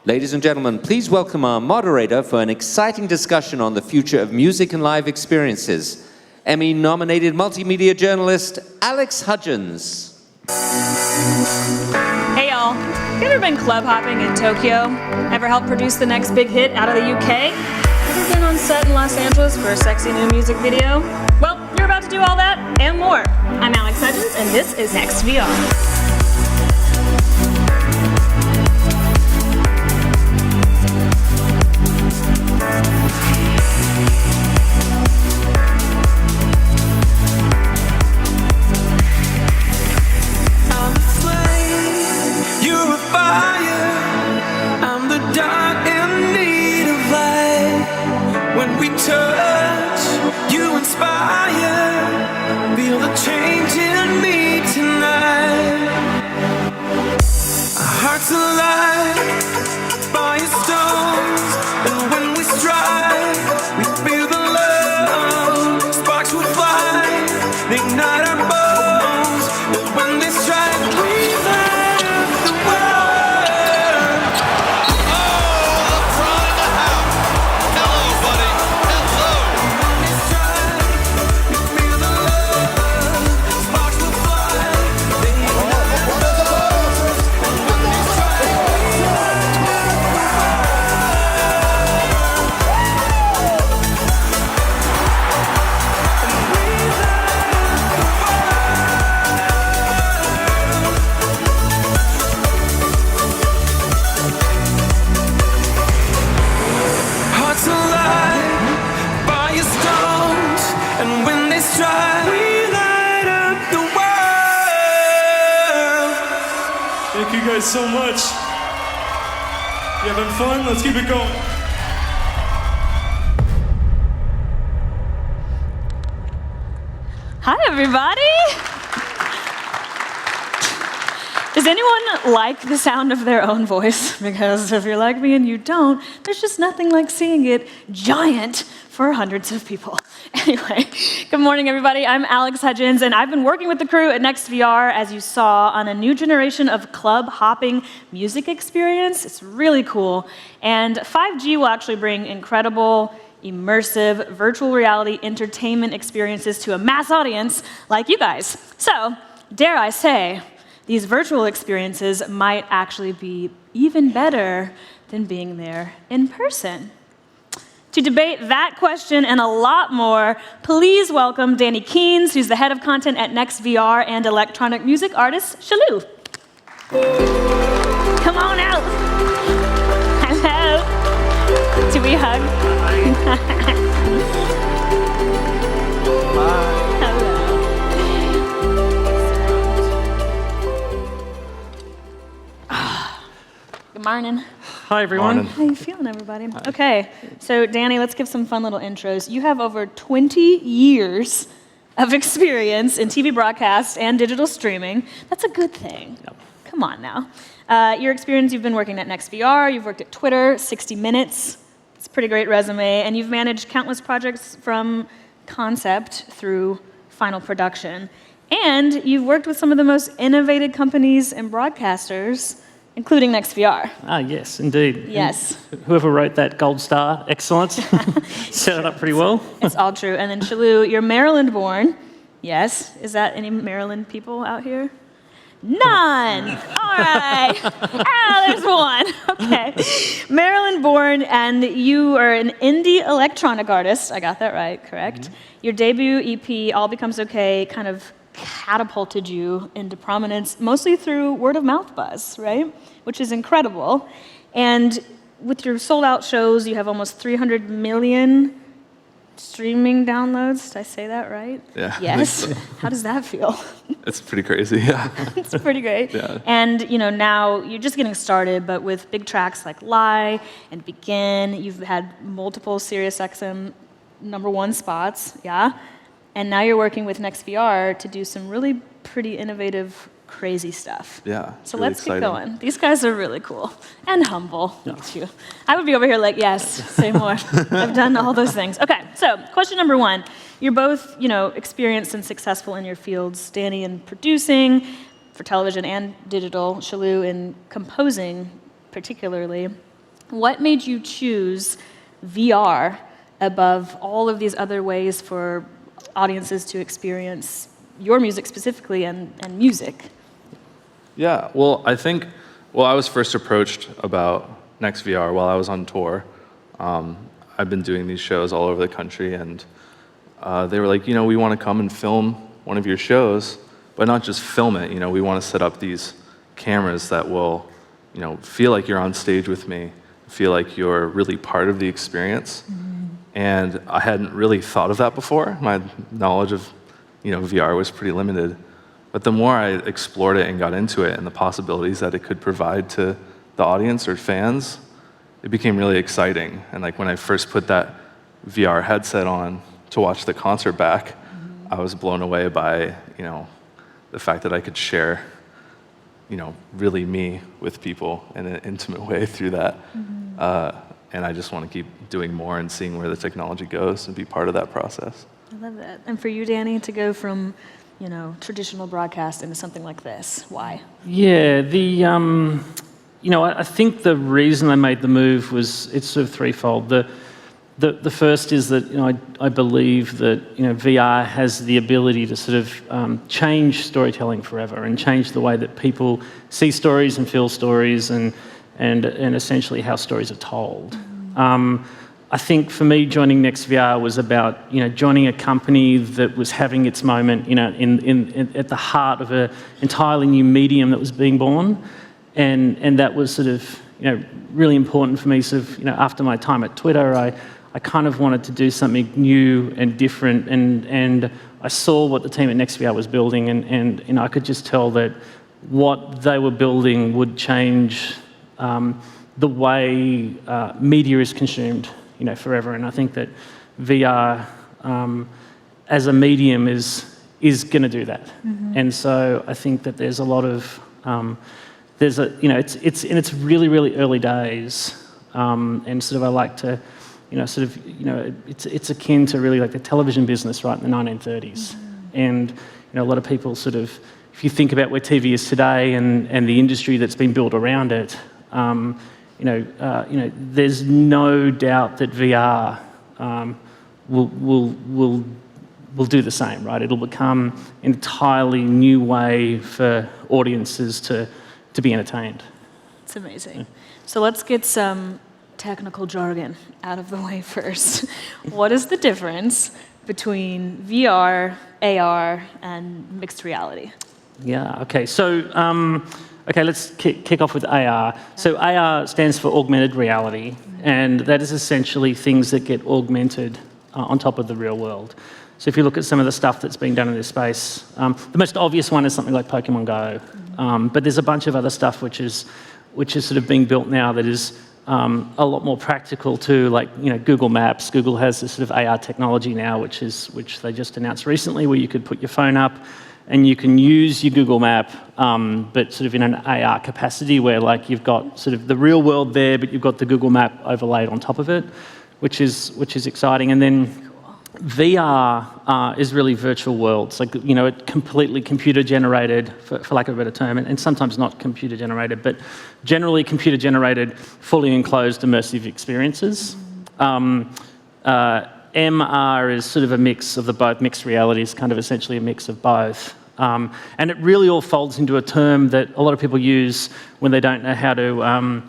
Ladies and gentlemen, please welcome our moderator for an exciting discussion on the future of music and live experiences, Emmy-nominated multimedia journalist Alex Hudgens. Hey y'all, you ever been club hopping in Tokyo? Ever helped produce the next big hit out of the UK? Ever been on set in Los Angeles for a sexy new music video? Well, you're about to do all that and more. I'm Alex Hudgens, and this is Next VR. So much. You having fun? Let's keep it going. Hi, everybody. Does anyone like the sound of their own voice? Because if you're like me and you don't, there's just nothing like seeing it giant for hundreds of people. Anyway, good morning, everybody. I'm Alex Hudgens, and I've been working with the crew at NextVR, as you saw, on a new generation of club hopping music experience. It's really cool. And 5G will actually bring incredible, immersive, virtual reality entertainment experiences to a mass audience like you guys. So, dare I say, these virtual experiences might actually be even better than being there in person. To debate that question and a lot more, please welcome Danny Keynes, who's the head of content at NextVR, and electronic music artist Shalou. Come on out. Hello. Do we hug? Hello. Good morning. Hi, everyone. Morning. How you feeling, everybody? Hi. Okay, so Danny, let's give some fun little intros. You have over 20 years of experience in TV broadcast and digital streaming. That's a good thing. Yep. Come on now. Your experience, you've been working at NextVR, you've worked at Twitter, 60 Minutes. It's a pretty great resume, and you've managed countless projects from concept through final production. And you've worked with some of the most innovative companies and broadcasters, including NextVR. Ah, yes, indeed. Yes. And whoever wrote that gold star, excellent. Set it up pretty well. It's all true. And then Shalou, you're Maryland-born. Yes. Is that any Maryland people out here? None. All right. There's one. Okay. Maryland-born, and you are an indie electronic artist. I got that right, correct? Mm-hmm. Your debut EP, All Becomes Okay, kind of catapulted you into prominence, mostly through word-of-mouth buzz, right? Which is incredible. And with your sold-out shows, you have almost 300 million streaming downloads. Did I say that right? Yeah. Yes. How does that feel? It's pretty crazy, yeah. It's pretty great. Yeah. And now you're just getting started, but with big tracks like Lie and Begin, you've had multiple SiriusXM #1 spots, yeah? And now you're working with NextVR to do some really pretty innovative, crazy stuff. Yeah. So really let's exciting. keep going. These guys are really cool and humble. Look at you. I would be over here like, yes, say more. I've done all those things. Okay, so question number 1. You're both, experienced and successful in your fields. Danny in producing for television and digital, Shalou in composing particularly. What made you choose VR above all of these other ways for audiences to experience your music specifically and music? Yeah, well, I was first approached about NextVR while I was on tour. I've been doing these shows all over the country, and they were like, we want to come and film one of your shows, but not just film it. We want to set up these cameras that will, feel like you're on stage with me, feel like you're really part of the experience. Mm-hmm. And I hadn't really thought of that before. My knowledge of, VR was pretty limited. But the more I explored it and got into it and the possibilities that it could provide to the audience or fans, it became really exciting. And like when I first put that VR headset on to watch the concert back, mm-hmm. I was blown away by, the fact that I could share, really me with people in an intimate way through that. Mm-hmm. And I just want to keep doing more and seeing where the technology goes and be part of that process. I love that. And for you, Danny, to go from traditional broadcast into something like this, why? Yeah, I think the reason I made the move was it's sort of threefold. The first is that I believe that VR has the ability to sort of change storytelling forever and change the way that people see stories and feel stories and essentially how stories are told. I think for me, joining NextVR was about joining a company that was having its moment at the heart of an entirely new medium that was being born, and that was sort of really important for me. Sort of after my time at Twitter, I kind of wanted to do something new and different, and I saw what the team at NextVR was building, and I could just tell that what they were building would change the way media is consumed, forever. And I think that VR as a medium is going to do that. Mm-hmm. And so I think that there's a lot of it's in its really, really early days, and sort of I like to it's akin to really like the television business, right, in the 1930s. Mm-hmm. And a lot of people sort of, if you think about where TV is today and the industry that's been built around it, there's no doubt that VR will do the same, right? It'll become an entirely new way for audiences to be entertained. It's amazing. Yeah. So let's get some technical jargon out of the way first. What is the difference between VR, AR, and mixed reality? Yeah, okay. So, let's kick off with AR. So AR stands for augmented reality, and that is essentially things that get augmented on top of the real world. So if you look at some of the stuff that's being done in this space, the most obvious one is something like Pokemon Go, but there's a bunch of other stuff which is sort of being built now that is a lot more practical too, like Google Maps. Google has this sort of AR technology now, which they just announced recently, where you could put your phone up and you can use your Google Map, but sort of in an AR capacity, where like you've got sort of the real world there, but you've got the Google Map overlaid on top of it, which is exciting. And then VR is really virtual worlds, like, you know, it completely computer generated, for lack of a better term, and sometimes not computer generated, but generally computer generated, fully enclosed immersive experiences. MR is sort of a mix of the both, mixed realities, kind of essentially a mix of both. And it really all folds into a term that a lot of people use when they don't know how to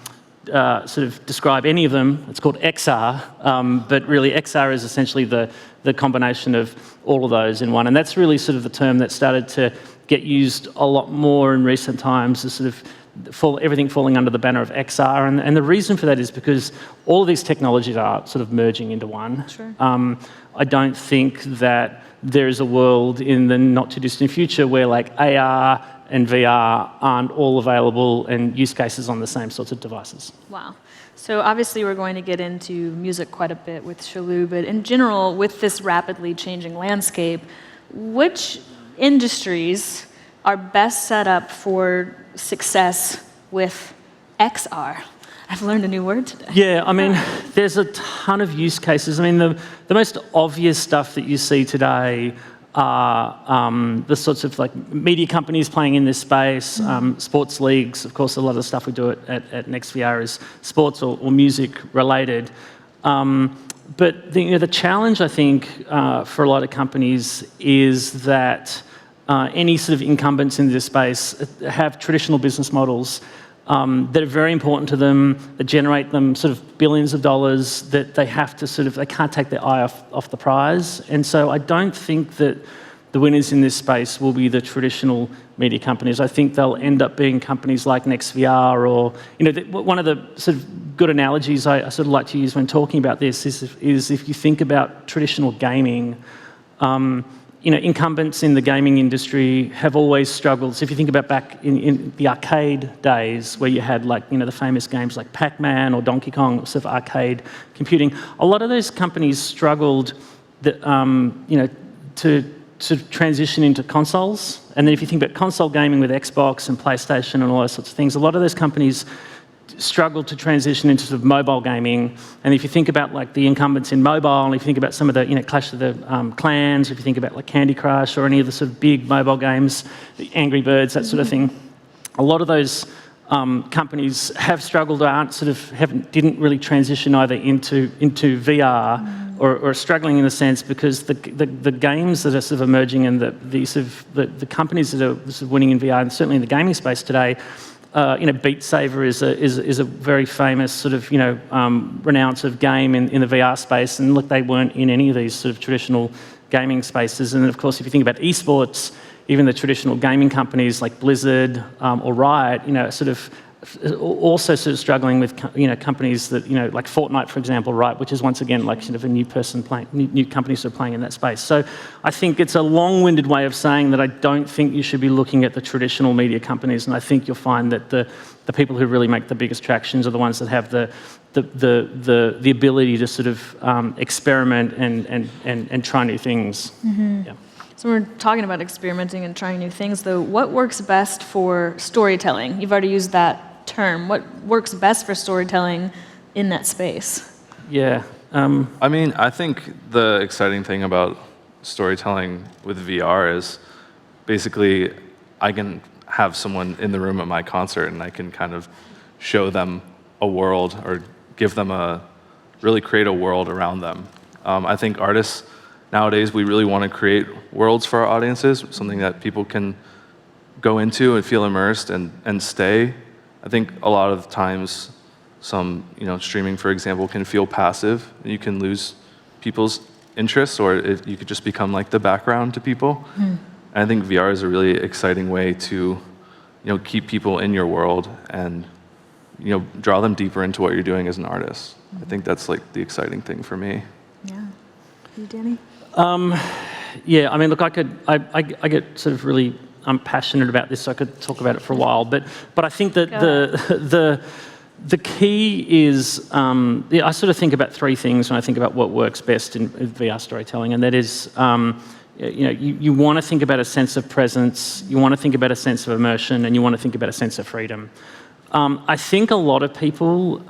sort of describe any of them. It's called XR, but really XR is essentially the combination of all of those in one. And that's really sort of the term that started to get used a lot more in recent times, as sort of everything falling under the banner of XR. And the reason for that is because all of these technologies are sort of merging into one. Sure. I don't think that there is a world in the not too distant future where like AR and VR aren't all available and use cases on the same sorts of devices. Wow. So obviously we're going to get into music quite a bit with Shalou, but in general, with this rapidly changing landscape, which industries are best set up for success with XR? I've learned a new word today. Yeah, I mean, there's a ton of use cases. I mean, the most obvious stuff that you see today are the sorts of like media companies playing in this space, sports leagues. Of course, a lot of the stuff we do at NextVR is sports or music related. But the challenge, I think, for a lot of companies is that any sort of incumbents in this space have traditional business models that are very important to them, that generate them sort of billions of dollars, that they have to sort of, they can't take their eye off the prize. And so I don't think that the winners in this space will be the traditional media companies. I think they'll end up being companies like NextVR or, you know, one of the sort of good analogies I sort of like to use when talking about this is if you think about traditional gaming, you know, incumbents in the gaming industry have always struggled. So if you think about back in the arcade days where you had like, you know, the famous games like Pac-Man or Donkey Kong, sort of arcade computing, a lot of those companies struggled that, you know, to transition into consoles. And then if you think about console gaming with Xbox and PlayStation and all those sorts of things, a lot of those companies struggled to transition into sort of mobile gaming. And if you think about like the incumbents in mobile, and if you think about some of the, you know, Clash of the Clans, or if you think about like Candy Crush or any of the sort of big mobile games, the Angry Birds, that sort of thing, a lot of those companies have struggled or didn't really transition either into VR or are struggling in a sense because the games that are sort of emerging and the companies that are sort of winning in VR, and certainly in the gaming space today, you know, Beat Saber is a very famous sort of, you know, renowned sort of game in the VR space, and look, they weren't in any of these sort of traditional gaming spaces. And of course, if you think about esports, even the traditional gaming companies like Blizzard or Riot, you know, sort of also sort of struggling with, you know, companies that, you know, like Fortnite, for example, right, which is once again like sort of a new companies that are playing in that space. So I think it's a long-winded way of saying that I don't think you should be looking at the traditional media companies, and I think you'll find that the people who really make the biggest tractions are the ones that have the ability to sort of experiment and try new things. Mm-hmm. Yeah. So we're talking about experimenting and trying new things, though. What works best for storytelling? You've already used that term. What works best for storytelling in that space? Yeah. I mean, I think the exciting thing about storytelling with VR is basically I can have someone in the room at my concert and I can kind of show them a world or give them really create a world around them. I think artists nowadays, we really want to create worlds for our audiences, something that people can go into and feel immersed and stay. I think a lot of times some, you know, streaming, for example, can feel passive. You can lose people's interests, or you could just become like the background to people. And I think VR is a really exciting way to, you know, keep people in your world and, you know, draw them deeper into what you're doing as an artist. I think that's like the exciting thing for me. Yeah. You, Danny? Yeah, I mean, look, I get sort of really passionate about this, so I could talk about it for a while. But I think that the key is, I sort of think about three things when I think about what works best in VR storytelling, and that is, you know, you want to think about a sense of presence, you want to think about a sense of immersion, and you want to think about a sense of freedom. I think a lot of people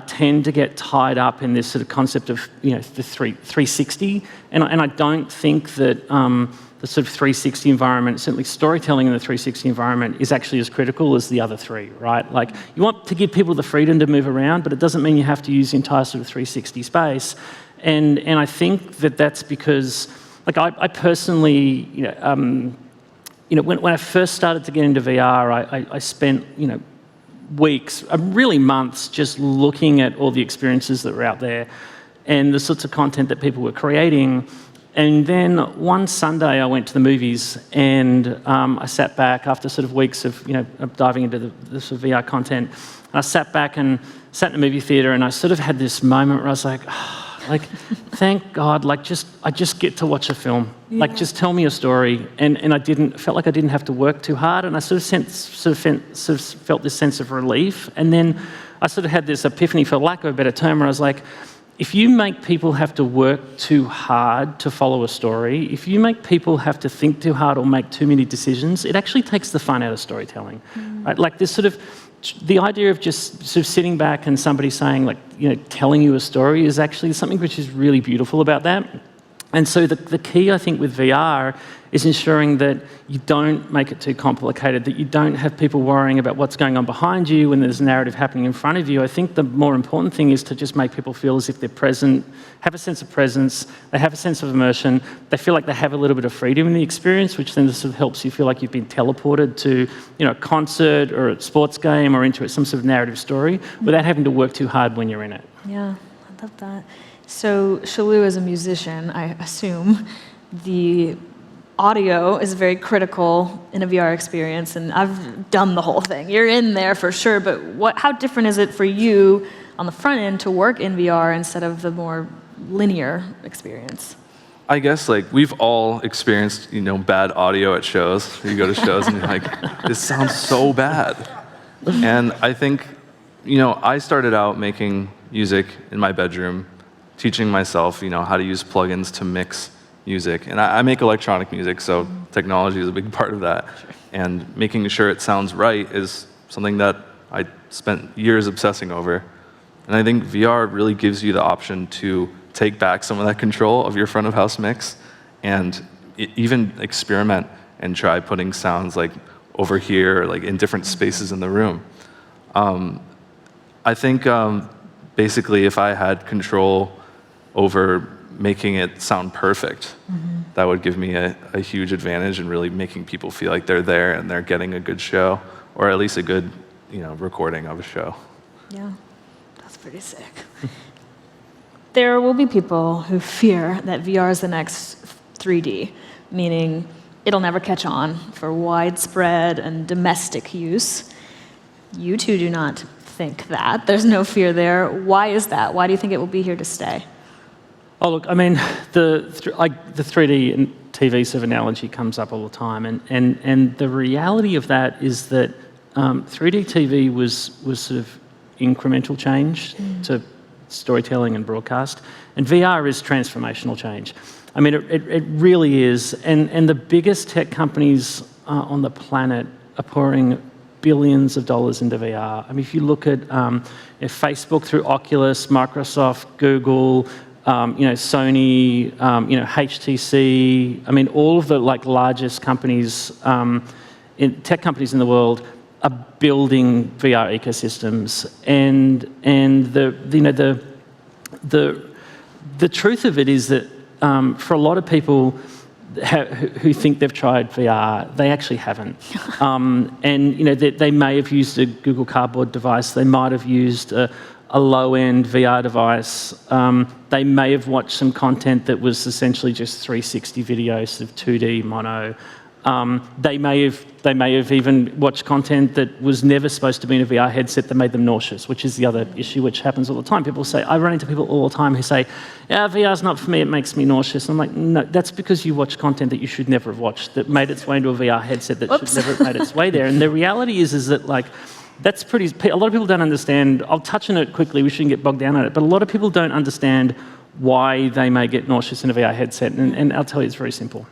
tend to get tied up in this sort of concept of the 360, and I don't think that the sort of 360 environment, certainly storytelling in the 360 environment, is actually as critical as the other three, right? Like, you want to give people the freedom to move around, but it doesn't mean you have to use the entire sort of 360 space. And I think that that's because, like, I personally, when I first started to get into VR, I spent, weeks, really months, just looking at all the experiences that were out there and the sorts of content that people were creating. And then one Sunday I went to the movies, and I sat back after sort of weeks of diving into the sort of VR content. And I sat back and sat in a movie theater, and I sort of had this moment where I was like, thank God, I just get to watch a film. Yeah. Like, just tell me a story. And felt like I didn't have to work too hard, and I sort of felt this sense of relief. And then I sort of had this epiphany, for lack of a better term, where I was like, if you make people have to work too hard to follow a story, if you make people have to think too hard or make too many decisions, it actually takes the fun out of storytelling. Right? Like, this sort of, the idea of just sort of sitting back and somebody saying, telling you a story is actually something which is really beautiful about that. And so the key, I think, with VR is ensuring that you don't make it too complicated, that you don't have people worrying about what's going on behind you when there's a narrative happening in front of you. I think the more important thing is to just make people feel as if they're present, have a sense of presence, they have a sense of immersion, they feel like they have a little bit of freedom in the experience, which then sort of helps you feel like you've been teleported to a concert or a sports game or into some sort of narrative story without having to work too hard when you're in it. Yeah, I love that. So, Shalu, as a musician, I assume the audio is very critical in a VR experience, and I've done the whole thing. You're in there for sure, but how different is it for you on the front end to work in VR instead of the more linear experience? I guess, we've all experienced, bad audio at shows. You go to shows and you're like, this sounds so bad. And I think, I started out making music in my bedroom, teaching myself, how to use plugins to mix music. And I make electronic music, so technology is a big part of that. Sure. And making sure it sounds right is something that I spent years obsessing over. And I think VR really gives you the option to take back some of that control of your front of house mix and even experiment and try putting sounds over here, or in different spaces in the room. I think basically if I had control over making it sound perfect, that would give me a huge advantage in really making people feel like they're there and they're getting a good show, or at least a good recording of a show. Yeah, that's pretty sick. There will be people who fear that VR is the next 3D, meaning it'll never catch on for widespread and domestic use. You two do not think that. There's no fear there. Why is that? Why do you think it will be here to stay? Oh, look, I mean, the 3D and TV sort of analogy comes up all the time, and the reality of that is that 3D TV was sort of incremental change to storytelling and broadcast, and VR is transformational change. I mean, it really is, and the biggest tech companies on the planet are pouring billions of dollars into VR. I mean, if you look at Facebook through Oculus, Microsoft, Google, Sony, HTC, I mean, all of the largest companies, tech companies in the world are building VR ecosystems, and the truth of it is that for a lot of people who think they've tried VR, they actually haven't, and they may have used a Google Cardboard device, they might have used a low-end VR device. They may have watched some content that was essentially just 360 videos of 2D mono. They may have even watched content that was never supposed to be in a VR headset that made them nauseous, which is the other issue which happens all the time. People say, I run into people all the time who say, yeah, VR's not for me, it makes me nauseous. And I'm like, no, that's because you watch content that you should never have watched, that made its way into a VR headset that should never have made its way there. And the reality is that that's a lot of people don't understand. I'll touch on it quickly, we shouldn't get bogged down on it, but a lot of people don't understand why they may get nauseous in a VR headset, and I'll tell you it's very simple.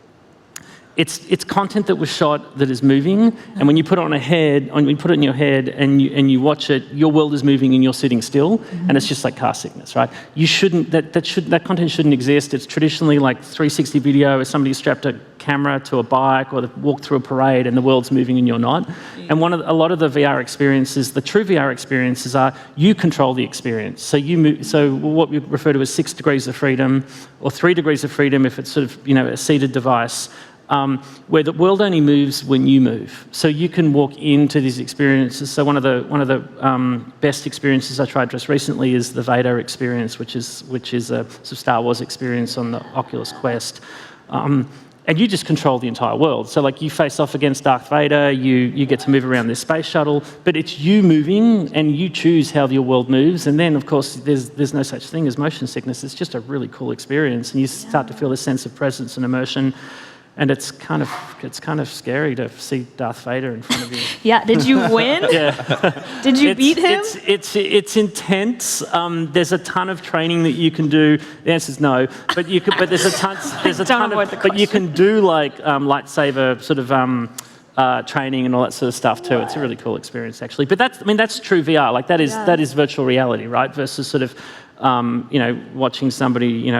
it's content that was shot that is moving, and when you put it on a head, when you put it in your head and you watch it, your world is moving and you're sitting still, and it's just like car sickness, right? You shouldn't, that content shouldn't exist. It's traditionally like 360 video, where somebody strapped a camera to a bike or they walked through a parade and the world's moving and you're not. And a lot of the VR experiences, the true VR experiences, are you control the experience. So you move, so what we refer to as 6 degrees of freedom, or 3 degrees of freedom if it's sort of, you know, a seated device. Where the world only moves when you move. So you can walk into these experiences. So one of the best experiences I tried just recently is the Vader experience, which is a sort of Star Wars experience on the Oculus Quest. And you just control the entire world. So like you face off against Darth Vader, you get to move around this space shuttle, but it's you moving and you choose how your world moves. And then of course there's no such thing as motion sickness. It's just a really cool experience, and you start to feel this sense of presence and immersion. And it's kind of scary to see Darth Vader in front of you. Yeah, did you win? Yeah. Did you beat him? It's intense. There's a ton of training that you can do. The answer's no, but you could. But there's a ton. But you can do like lightsaber sort of training and all that sort of stuff too. It's a really cool experience actually. But that's true VR. Like that is virtual reality, right? Versus sort of watching somebody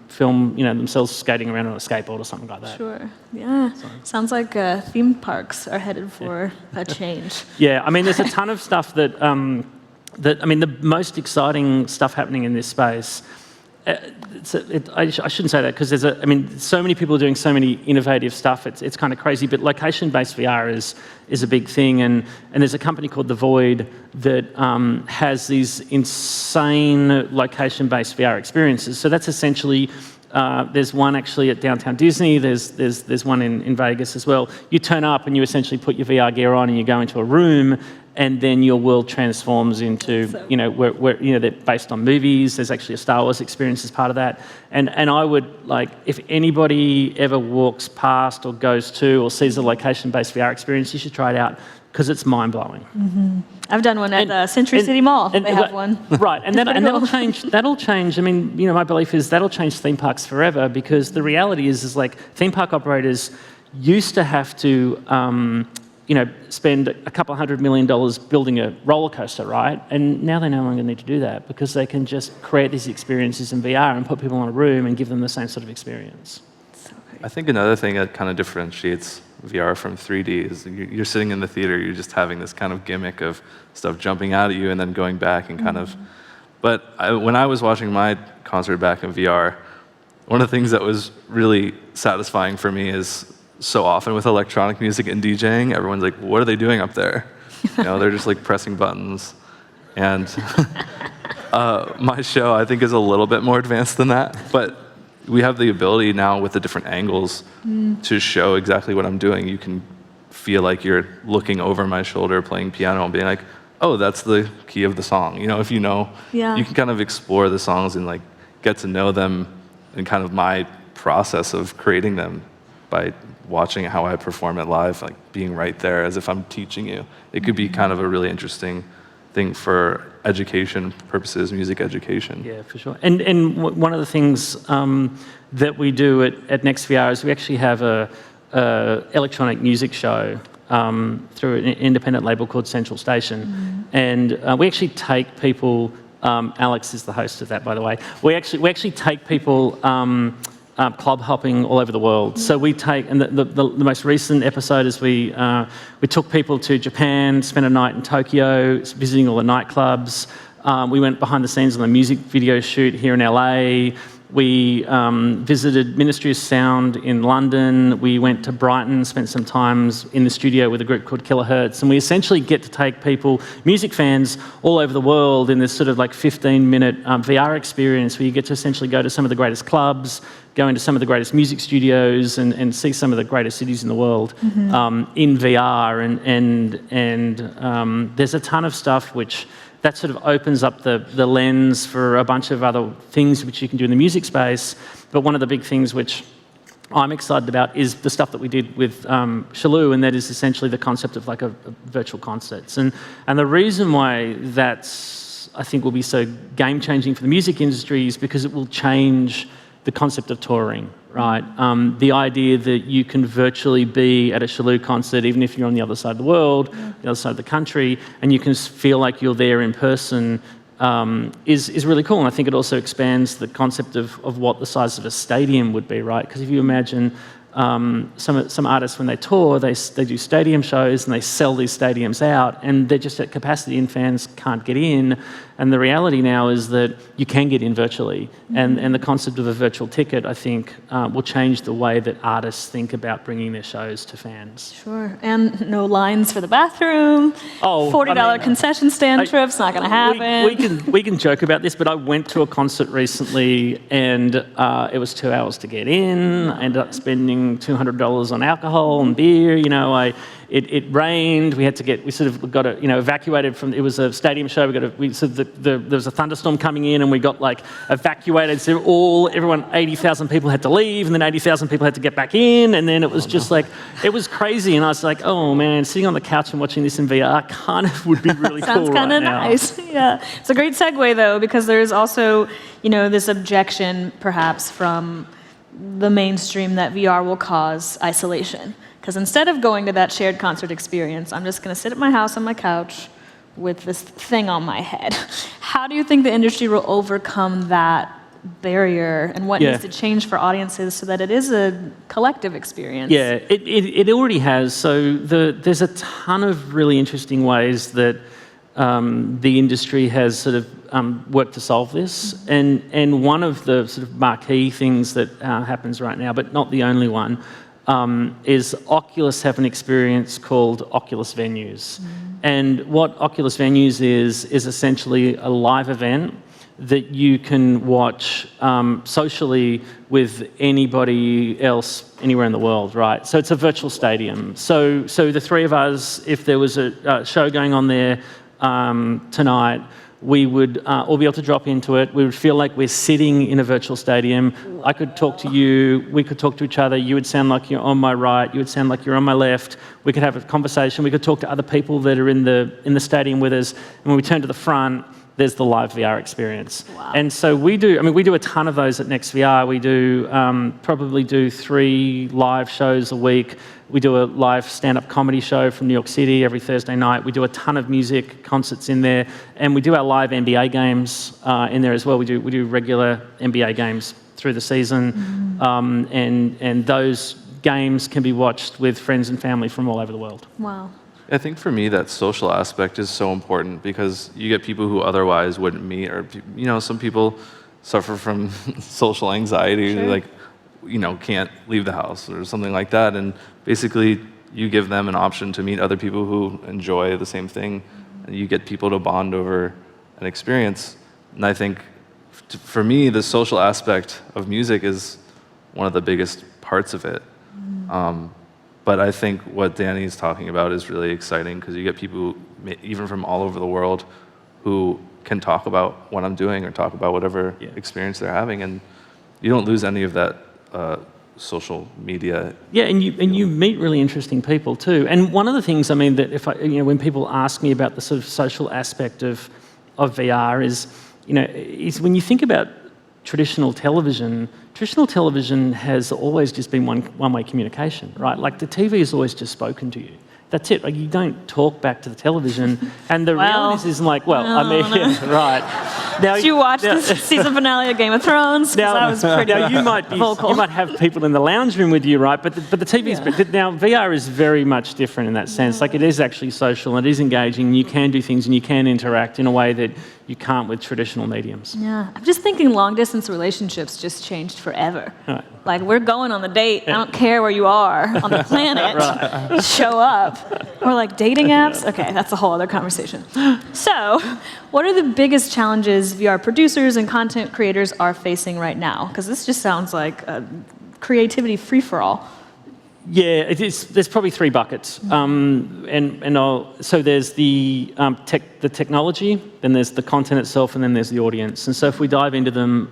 film themselves skating around on a skateboard or something like that. Sure. Yeah. Sounds like theme parks are headed for a change. Yeah. I mean, there's a ton of stuff that the most exciting stuff happening in this space. I shouldn't say that because so many people are doing so many innovative stuff. It's kind of crazy. But location-based VR is a big thing, and there's a company called The Void that has these insane location-based VR experiences. So that's essentially there's one actually at Downtown Disney. There's one in Vegas as well. You turn up and you essentially put your VR gear on and you go into a room. And then your world transforms into, where they're based on movies. There's actually a Star Wars experience as part of that. And I would, if anybody ever walks past or goes to or sees a location-based VR experience, you should try it out because it's mind-blowing. Mm-hmm. I've done one at Century City Mall. They have one. Right, and that'll change. I mean, my belief is that'll change theme parks forever, because the reality is like theme park operators used to have to spend a couple $100 million building a roller coaster, right? And now they no longer need to do that because they can just create these experiences in VR and put people in a room and give them the same sort of experience. I think another thing that kind of differentiates VR from 3D is you're sitting in the theater, you're just having this kind of gimmick of stuff jumping out at you and then going back and kind of... But when I was watching my concert back in VR, one of the things that was really satisfying for me is so often with electronic music and DJing, everyone's like, what are they doing up there? They're just like pressing buttons. And my show, I think, is a little bit more advanced than that. But we have the ability now with the different angles to show exactly what I'm doing. You can feel like you're looking over my shoulder playing piano and being like, oh, that's the key of the song. If you know, you can kind of explore the songs and like get to know them and kind of my process of creating them by watching how I perform it live, like being right there as if I'm teaching you. It could be kind of a really interesting thing for education purposes, music education. Yeah, for sure. And one of the things that we do at NextVR is we actually have a electronic music show through an independent label called Central Station. And we actually take people, Alex is the host of that, by the way. We actually take people club hopping all over the world. So we take, and the most recent episode is we took people to Japan, spent a night in Tokyo, visiting all the nightclubs. We went behind the scenes on the music video shoot here in LA. We visited Ministry of Sound in London. We went to Brighton, spent some time in the studio with a group called Kilohertz. And we essentially get to take people, music fans, all over the world in this sort of like 15-minute VR experience where you get to essentially go to some of the greatest clubs, go into some of the greatest music studios and see some of the greatest cities in the world in VR. And there's a ton of stuff which that sort of opens up the lens for a bunch of other things which you can do in the music space. But one of the big things which I'm excited about is the stuff that we did with Shalou, and that is essentially the concept of like a virtual concerts. And the reason why that's, I think, will be so game-changing for the music industry is because it will change the concept of touring, right? The idea that you can virtually be at a Shalou concert, even if you're on the other side of the world, the other side of the country, and you can feel like you're there in person is really cool. And I think it also expands the concept of what the size of a stadium would be, right? Because if you imagine some artists, when they tour, they do stadium shows and they sell these stadiums out, and they're just at capacity and fans can't get in. And the reality now is that you can get in virtually, and the concept of a virtual ticket, I think, will change the way that artists think about bringing their shows to fans. Sure, and no lines for the bathroom. Oh, $40 concession stand trips, not going to happen. We can joke about this, but I went to a concert recently, and it was 2 hours to get in. I ended up spending $200 on alcohol and beer. You know, it rained. We sort of got evacuated from. It was a stadium show. There was a thunderstorm coming in, and we got evacuated. So everyone, 80,000 people had to leave, and then 80,000 people had to get back in, and then it was just it was crazy. And I was like, oh man, sitting on the couch and watching this in VR kind of would be really cool. Sounds kind of nice. Yeah, it's a great segue though, because there's also this objection perhaps from the mainstream that VR will cause isolation. Because instead of going to that shared concert experience, I'm just going to sit at my house on my couch with this thing on my head. How do you think the industry will overcome that barrier, and what needs to change for audiences so that it is a collective experience? Yeah, it already has. So there's a ton of really interesting ways that the industry has sort of worked to solve this. And one of the sort of marquee things that happens right now, but not the only one, is Oculus have an experience called Oculus Venues. And what Oculus Venues is essentially a live event that you can watch socially with anybody else anywhere in the world, right? So it's a virtual stadium. So the three of us, if there was a show going on there tonight, we would all be able to drop into it. We would feel like we're sitting in a virtual stadium. I could talk to you, we could talk to each other. You would sound like you're on my right, you would sound like you're on my left. We could have a conversation. We could talk to other people that are in the stadium with us. And when we turn to the front, there's the live VR experience. Wow. And so we do a ton of those at NextVR. We do probably do 3 live shows a week. We do a live stand-up comedy show from New York City every Thursday night. We do a ton of music concerts in there, and we do our live NBA games in there as well. We do regular NBA games through the season, and those games can be watched with friends and family from all over the world. Wow. I think for me that social aspect is so important because you get people who otherwise wouldn't meet, or some people suffer from social anxiety, Sure. Can't leave the house or something like that, and basically you give them an option to meet other people who enjoy the same thing, and you get people to bond over an experience. And I think for me the social aspect of music is one of the biggest parts of it. But I think what Danny's talking about is really exciting because you get people, even from all over the world, who can talk about what I'm doing or talk about whatever experience they're having, and you don't lose any of that social media. Yeah, and you meet really interesting people too. And one of the things, that when people ask me about the sort of social aspect of VR is when you think about traditional television has always just been one-way communication, right? Like the TV has always just spoken to you. That's it. Like you don't talk back to the television, and the reality isn't right. Now, did you watch the season finale of Game of Thrones? Because I was pretty vocal. You might have people in the lounge room with you, right? But the TV's now VR is very much different in that sense. Like it is actually social, and it is engaging. You can do things, and you can interact in a way that you can't with traditional mediums. Yeah, I'm just thinking long-distance relationships just changed forever. Right. Like, we're going on the date. I don't care where you are on the planet. Show up. Or like dating apps. Okay, that's a whole other conversation. So, what are the biggest challenges VR producers and content creators are facing right now? Because this just sounds like a creativity free-for-all. Yeah, there's probably 3 buckets, so there's the technology, then there's the content itself, and then there's the audience. And so if we dive into them,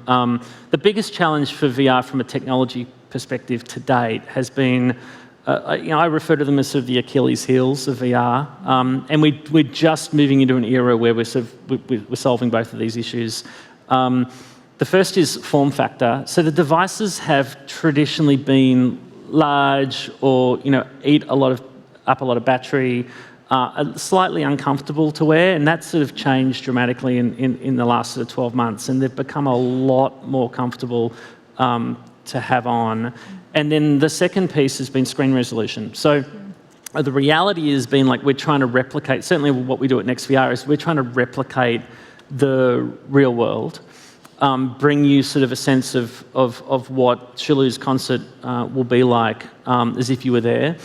the biggest challenge for VR from a technology perspective to date has been, I refer to them as sort of the Achilles heels of VR, and we're just moving into an era where we're solving both of these issues. The The first is form factor. So the devices have traditionally been large or, eat up a lot of battery, slightly uncomfortable to wear, and that's sort of changed dramatically in the last sort of 12 months, and they've become a lot more comfortable to have on. And then the second piece has been screen resolution. So the reality has been like we're trying to replicate, certainly what we do at NextVR is we're trying to replicate the real world, bring you sort of a sense of what Shilu's concert will be like as if you were there.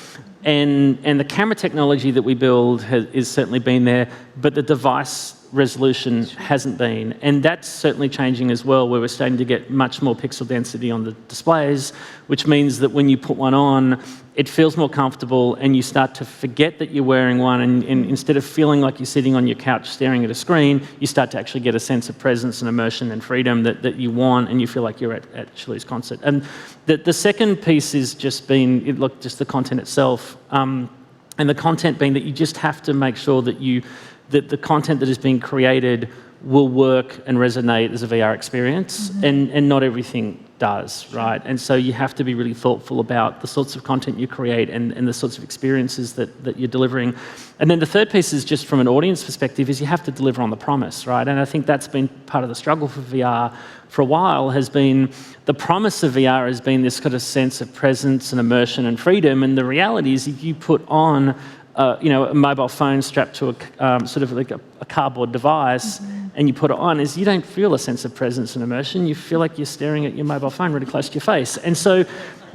And the camera technology that we build is certainly been there, but the device resolution hasn't been. And that's certainly changing as well, where we're starting to get much more pixel density on the displays, which means that when you put one on, it feels more comfortable and you start to forget that you're wearing one, and instead of feeling like you're sitting on your couch staring at a screen, you start to actually get a sense of presence and immersion and freedom that you want, and you feel like you're at Shilu's concert. And the second piece is just the content itself, and the content being that you just have to make sure that the content that is being created will work and resonate as a VR experience, and not everything does, right? And so you have to be really thoughtful about the sorts of content you create and the sorts of experiences that you're delivering. And then the third piece is just from an audience perspective is you have to deliver on the promise, right? And I think that's been part of the struggle for VR for a while, has been the promise of VR has been this kind of sense of presence and immersion and freedom, and the reality is if you put on a mobile phone strapped to a sort of like a cardboard device, and you put it on, is you don't feel a sense of presence and immersion. You feel like you're staring at your mobile phone really close to your face, and so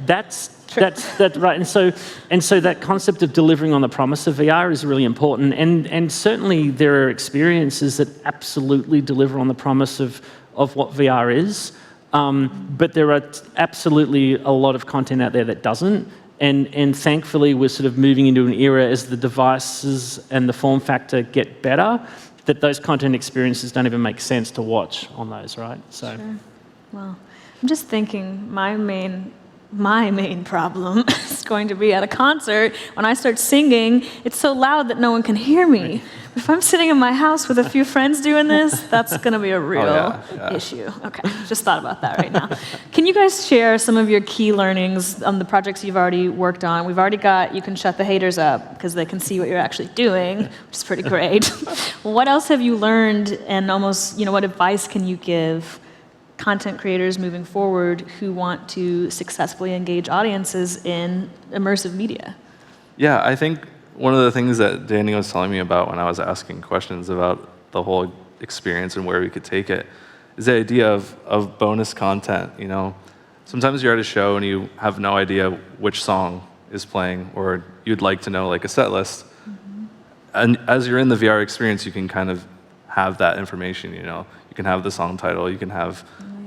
that's right. And so that concept of delivering on the promise of VR is really important. And certainly there are experiences that absolutely deliver on the promise of what VR is, but there are absolutely a lot of content out there that doesn't. And thankfully, we're sort of moving into an era as the devices and the form factor get better, that those content experiences don't even make sense to watch on those, right? So, sure. Well, I'm just thinking my main problem is going to be at a concert. When I start singing, it's so loud that no one can hear me. If I'm sitting in my house with a few friends doing this, that's going to be a real issue. Okay, just thought about that right now. Can you guys share some of your key learnings on the projects you've already worked on? We've already got, you can shut the haters up because they can see what you're actually doing, which is pretty great. What else have you learned, and almost, what advice can you give content creators moving forward who want to successfully engage audiences in immersive media? Yeah, I think one of the things that Danny was telling me about when I was asking questions about the whole experience and where we could take it is the idea of bonus content. Sometimes you're at a show and you have no idea which song is playing, or you'd like to know like a set list. And as you're in the VR experience, you can kind of have that information. You can have the song title, you can have,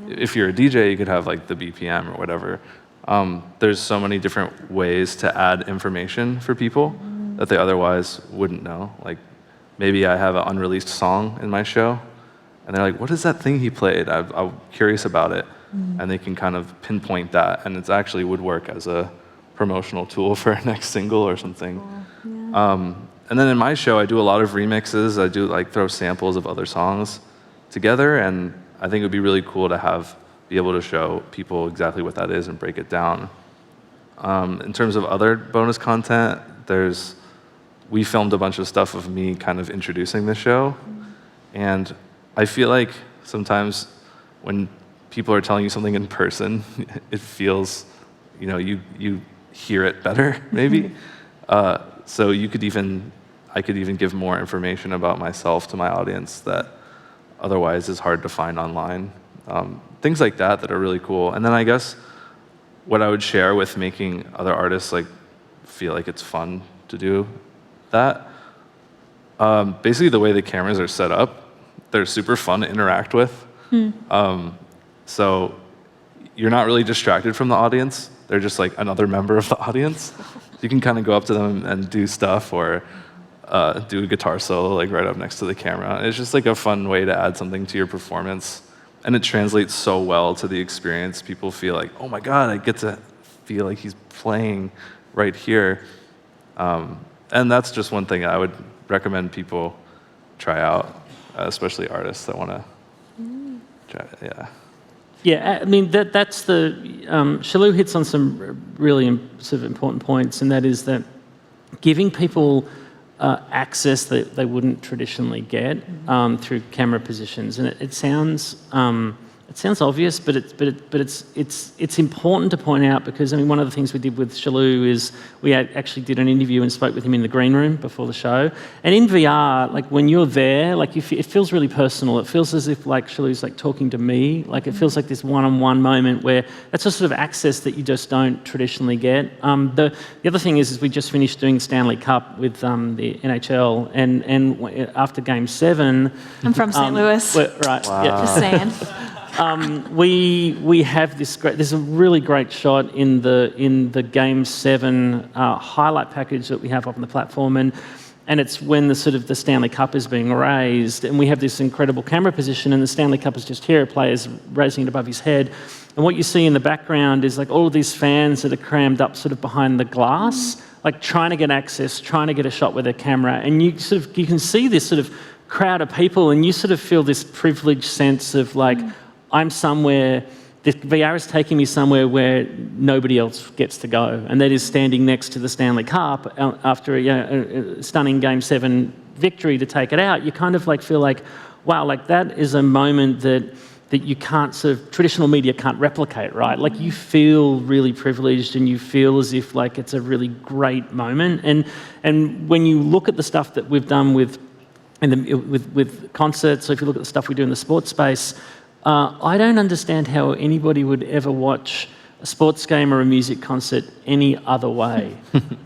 if you're a DJ, you could have like the BPM or whatever. There's so many different ways to add information for people that they otherwise wouldn't know. Like maybe I have an unreleased song in my show, and they're like, what is that thing he played? I'm curious about it. And they can kind of pinpoint that, and it actually would work as a promotional tool for a next single or something. And then in my show, I do a lot of remixes. I do like throw samples of other songs together, and I think it would be really cool to be able to show people exactly what that is and break it down. In terms of other bonus content, we filmed a bunch of stuff of me kind of introducing the show, and I feel like sometimes when people are telling you something in person, it feels, you hear it better, maybe. So I could even give more information about myself to my audience that otherwise is hard to find online. Things like that are really cool. And then I guess what I would share with making other artists feel like it's fun to do that. Basically, the way the cameras are set up, they're super fun to interact with. So you're not really distracted from the audience. They're just like another member of the audience. You can kind of go up to them and do stuff, or do a guitar solo right up next to the camera. It's just like a fun way to add something to your performance. And it translates so well to the experience. People feel like, oh my God, I get to feel like he's playing right here. And that's just one thing I would recommend people try out, especially artists that want to try it. Yeah. Yeah, I mean, that's the... Shalou hits on some really sort of important points, and that is that giving people access that they wouldn't traditionally get through camera positions. And it sounds obvious, but it's important to point out, because I mean, one of the things we did with Shalou is we actually did an interview and spoke with him in the green room before the show. And in VR, like when you're there, like it feels really personal. It feels as if like Shalou's like talking to me. Like it feels like this one-on-one moment where that's a sort of access that you just don't traditionally get. The other thing is we just finished doing Stanley Cup with the NHL, and after Game 7, I'm from St. Louis. Right. Wow. Yeah. Just saying. We have this great. There's a really great shot in the Game 7 highlight package that we have up on the platform, and it's when the Stanley Cup is being raised, and we have this incredible camera position, and the Stanley Cup is just here, a player's raising it above his head, and what you see in the background is like all of these fans that are crammed up sort of behind the glass, like trying to get access, trying to get a shot with their camera, and you can see this sort of crowd of people, and you sort of feel this privileged sense of like, I'm somewhere, the VR is taking me somewhere where nobody else gets to go, and that is standing next to the Stanley Cup after a stunning Game 7 victory to take it out. You kind of like feel like, wow, like that is a moment that you can't traditional media can't replicate, right? Like you feel really privileged, and you feel as if like it's a really great moment. And when you look at the stuff that we've done with concerts, so if you look at the stuff we do in the sports space, I don't understand how anybody would ever watch a sports game or a music concert any other way.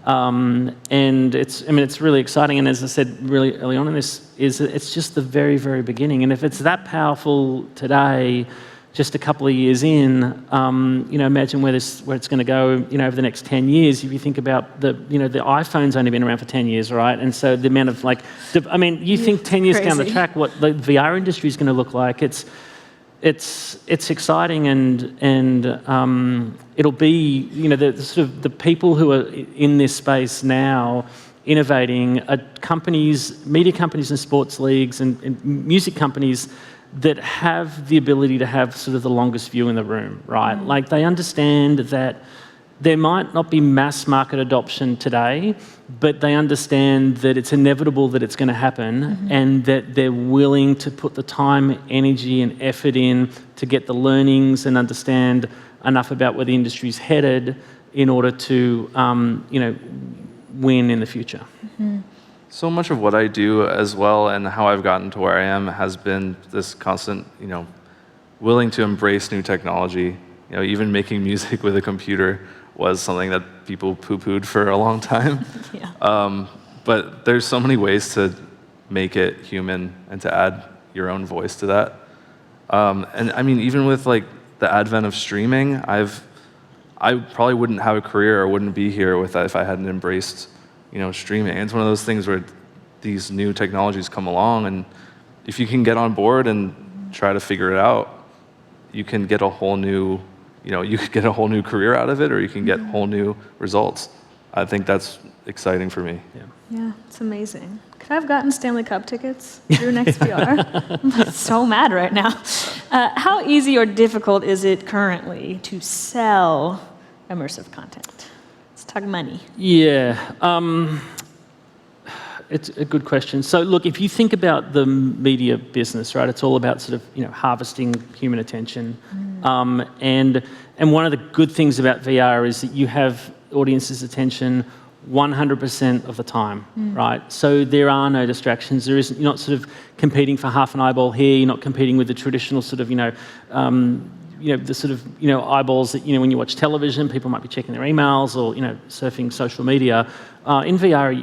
And it's really exciting. And as I said really early on in this, it's just the very, very beginning. And if it's that powerful today, just a couple of years in, imagine where it's going to go, over the next 10 years. If you think about the iPhone's only been around for 10 years, right? And so the amount of you think 10 years down the track, what the VR industry is going to look like? It's exciting, and it'll be the people who are in this space now innovating are companies, media companies and sports leagues and music companies that have the ability to have sort of the longest view in the room, right? Like they understand that there might not be mass market adoption today, but they understand that it's inevitable that it's going to happen, and that they're willing to put the time, energy, and effort in to get the learnings and understand enough about where the industry's headed in order to, win in the future. So much of what I do as well, and how I've gotten to where I am, has been this constant, willing to embrace new technology. Even making music with a computer was something that people poo-pooed for a long time. Yeah. But there's so many ways to make it human and to add your own voice to that. And I mean, even with like the advent of streaming, I probably wouldn't have a career or wouldn't be here with that if I hadn't embraced, streaming. And it's one of those things where these new technologies come along, and if you can get on board and try to figure it out, you can get a whole new you could get a whole new career out of it, or you can get whole new results. I think that's exciting for me. Yeah, it's amazing. Could I have gotten Stanley Cup tickets through Next VR? I'm so mad right now. How easy or difficult is it currently to sell immersive content? Let's talk money. Yeah. It's a good question. So look, if you think about the media business, right, it's all about sort of, harvesting human attention. And one of the good things about VR is that you have audiences' attention 100% of the time, right? So there are no distractions. You're not sort of competing for half an eyeball here. You're not competing with the traditional sort of, the sort of, eyeballs that, when you watch television, people might be checking their emails or, surfing social media. In VR,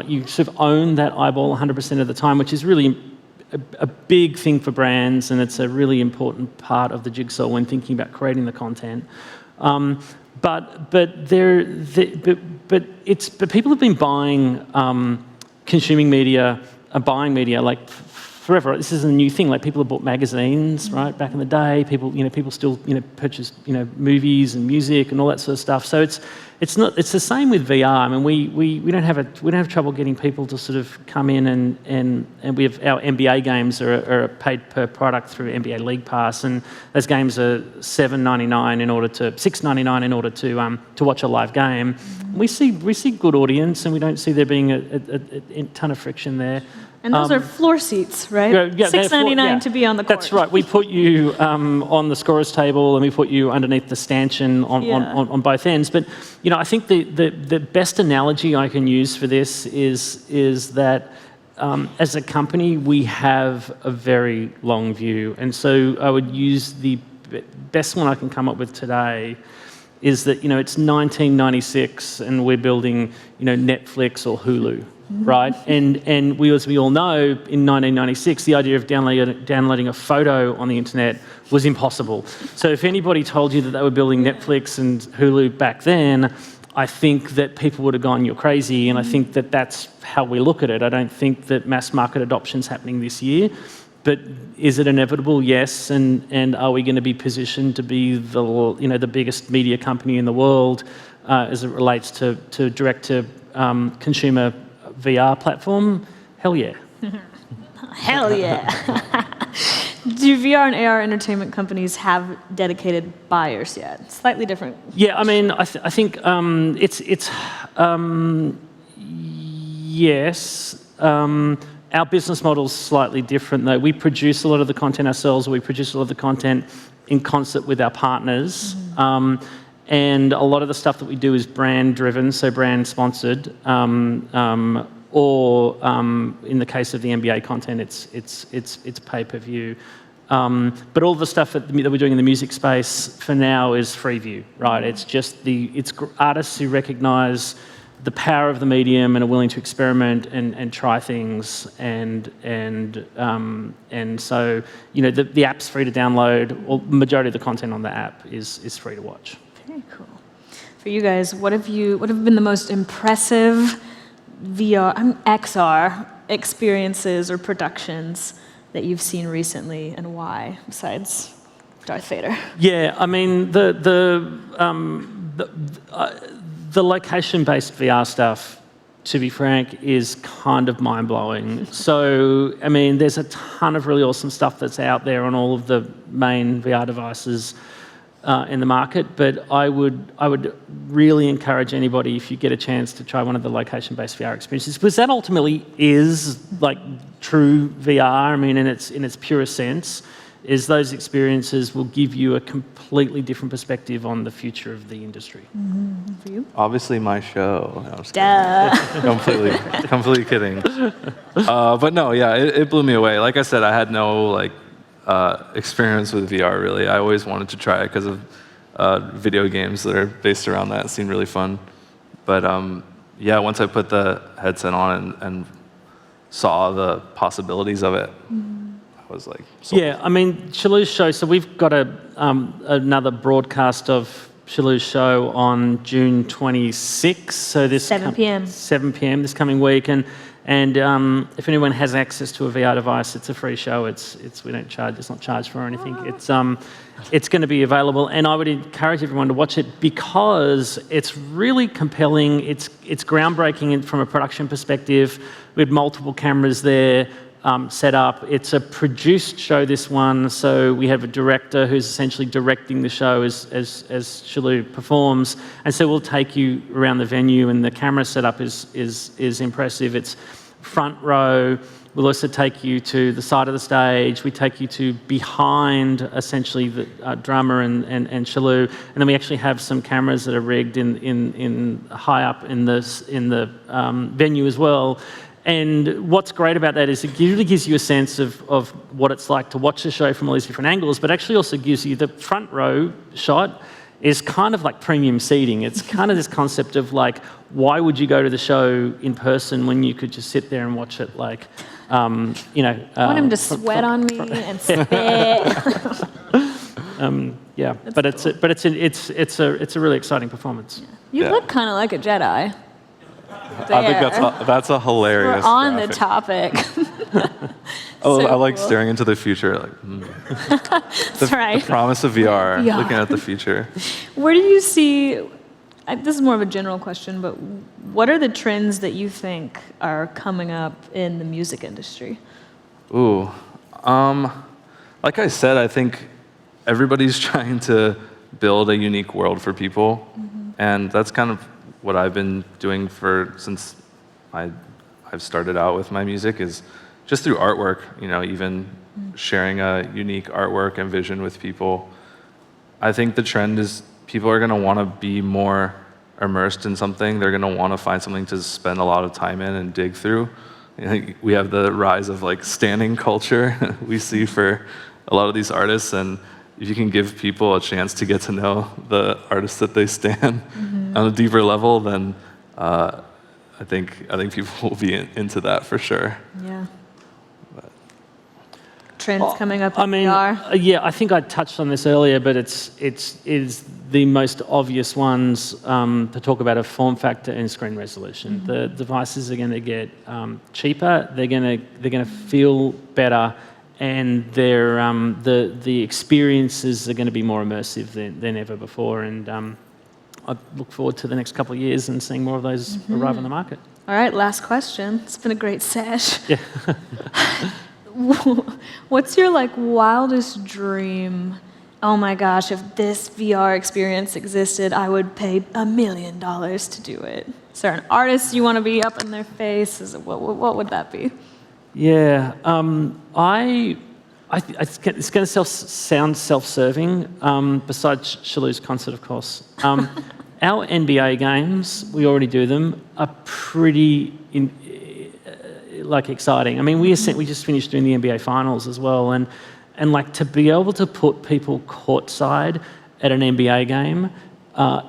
you sort of own that eyeball 100% of the time, which is really a big thing for brands, and it's a really important part of the jigsaw when thinking about creating the content. But people have been buying, consuming media, buying media like forever. This isn't a new thing. Like people have bought magazines, right? Back in the day, people still, purchased, movies and music and all that sort of stuff. So it's not. It's the same with VR. I mean, we don't have trouble getting people to sort of come in and we have our NBA games are paid per product through NBA League Pass, and those games are $7.99 in order to $6.99 in order to watch a live game. We see good audience, and we don't see there being a ton of friction there. And those are floor seats, right? Yeah, $6.99 to be on the court. That's right. We put you on the scorer's table, and we put you underneath the stanchion on both ends. But I think the best analogy I can use for this is that as a company we have a very long view, and so I would use the best one I can come up with today. Is that it's 1996 and we're building Netflix or Hulu. Right, and as we all know, in 1996, the idea of downloading a photo on the internet was impossible. So if anybody told you that they were building Netflix and Hulu back then, I think that people would have gone, "You're crazy." And I think that that's how we look at it. I don't think that mass market adoption's happening this year, but is it inevitable? Yes. And are we going to be positioned to be the biggest media company in the world as it relates to direct to consumer VR platform? Hell yeah. Hell yeah. Do VR and AR entertainment companies have dedicated buyers yet? Slightly different. Yeah, I mean, I think it's yes. Our business model's slightly different though. We produce a lot of the content ourselves, or we produce a lot of the content in concert with our partners. And a lot of the stuff that we do is brand driven, so brand sponsored, or in the case of the NBA content, it's pay per view. But all the stuff that we're doing in the music space for now is free view, right? It's just it's artists who recognise the power of the medium and are willing to experiment and try things, and so the app's free to download. Or the majority of the content on the app is free to watch. Very cool. For you guys, what have been the most impressive XR experiences or productions that you've seen recently, and why, besides Darth Vader? Yeah, I mean the location-based VR stuff, to be frank, is kind of mind-blowing. So, I mean, there's a ton of really awesome stuff that's out there on all of the main VR devices in the market, but I would really encourage anybody, if you get a chance, to try one of the location-based VR experiences, because that ultimately is like true VR. I mean, in its purest sense, is those experiences will give you a completely different perspective on the future of the industry. Mm-hmm. For you? Obviously, my show. No, Duh. completely kidding. But no, yeah, it blew me away. Like I said, I had no experience with VR really. I always wanted to try it because of video games that are based around that. It seemed really fun. But yeah, once I put the headset on and saw the possibilities of it, I was like, sold. Yeah, I mean, Shalu's show, so we've got another broadcast of Shalu's show on June 26th. So this 7 p.m. 7 p.m. this coming week, and if anyone has access to a VR device, it's a free show. We don't charge. It's not charged for anything. It's going to be available, and I would encourage everyone to watch it because it's really compelling. It's groundbreaking from a production perspective. We had multiple cameras there set up. It's a produced show, this one, so we have a director who's essentially directing the show as Shalu performs, and so we'll take you around the venue, and the camera setup is impressive. It's front row. We'll also take you to the side of the stage. We take you to behind, essentially, the drummer and Shalu, and then we actually have some cameras that are rigged in high up in the venue as well. And what's great about that is it really gives you a sense of what it's like to watch the show from all these different angles, but actually also gives you the front row shot is kind of like premium seating. It's kind of this concept of like, why would you go to the show in person when you could just sit there and watch it like, I want him to sweat on me and spit. Yeah, That's but cool. it's a really exciting performance. You look kind of like a Jedi. I think that's a hilarious We're on graphic. the topic. Oh, So I like cool. staring into the future. That's right. The promise of VR, Yeah. looking at the future. Where do you see this is more of a general question, but what are the trends that you think are coming up in the music industry? Ooh, like I said, I think everybody's trying to build a unique world for people, and that's kind of what I've been doing since I've started out with my music, is just through artwork. You know, even sharing a unique artwork and vision with people. I think the trend is people are going to want to be more immersed in something. They're going to want to find something to spend a lot of time in and dig through. I think we have the rise of like standing culture we see for a lot of these artists, and if you can give people a chance to get to know the artists that they stan on a deeper level, then I think people will be into that for sure. Yeah. Trends coming up in VR. Yeah, I think I touched on this earlier, but it's the most obvious ones to talk about are form factor and screen resolution. The devices are going to get cheaper. They're going to feel better, and the experiences are going to be more immersive than ever before. And I look forward to the next couple of years and seeing more of those arrive on the market. All right, last question. It's been a great sesh. Yeah. What's your wildest dream? Oh my gosh, if this VR experience existed, I would pay $1 million to do it. Is there an artist you want to be up in their face? What would that be? Yeah, it's going to sound self-serving. Besides Shalu's concert, of course, our NBA games, we already do them, are pretty exciting. I mean, we just finished doing the NBA finals as well, and to be able to put people courtside at an NBA game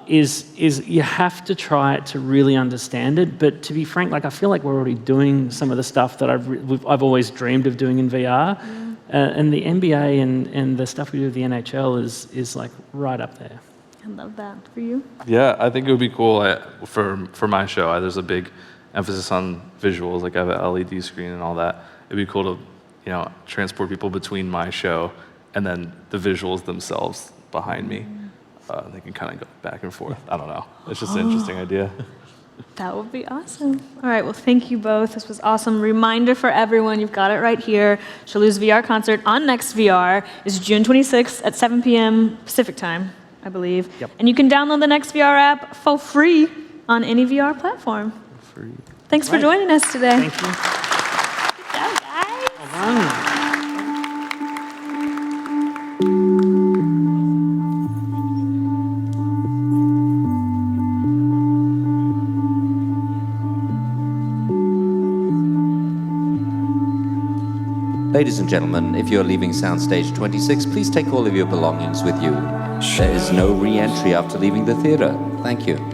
is you have to try it to really understand it. But to be frank, I feel like we're already doing some of the stuff that I've always dreamed of doing in VR, and the NBA and the stuff we do with the NHL is right up there. I love that. For you? Yeah, I think it would be cool for my show. There's a big emphasis on visuals, I have an LED screen and all that. It'd be cool to, transport people between my show and then the visuals themselves behind me. They can kind of go back and forth. I don't know. It's just an interesting idea. That would be awesome. All right, well, thank you both. This was awesome. Reminder for everyone, you've got it right here. Shalu's VR concert on Next VR is June 26th at 7 p.m. Pacific time, I believe. Yep. And you can download the Next VR app for free on any VR platform. Free. Thanks for joining us today. Thank you. Good job, guys. All right. Ladies and gentlemen, if you're leaving Soundstage 26, please take all of your belongings with you. There is no re-entry after leaving the theater. Thank you.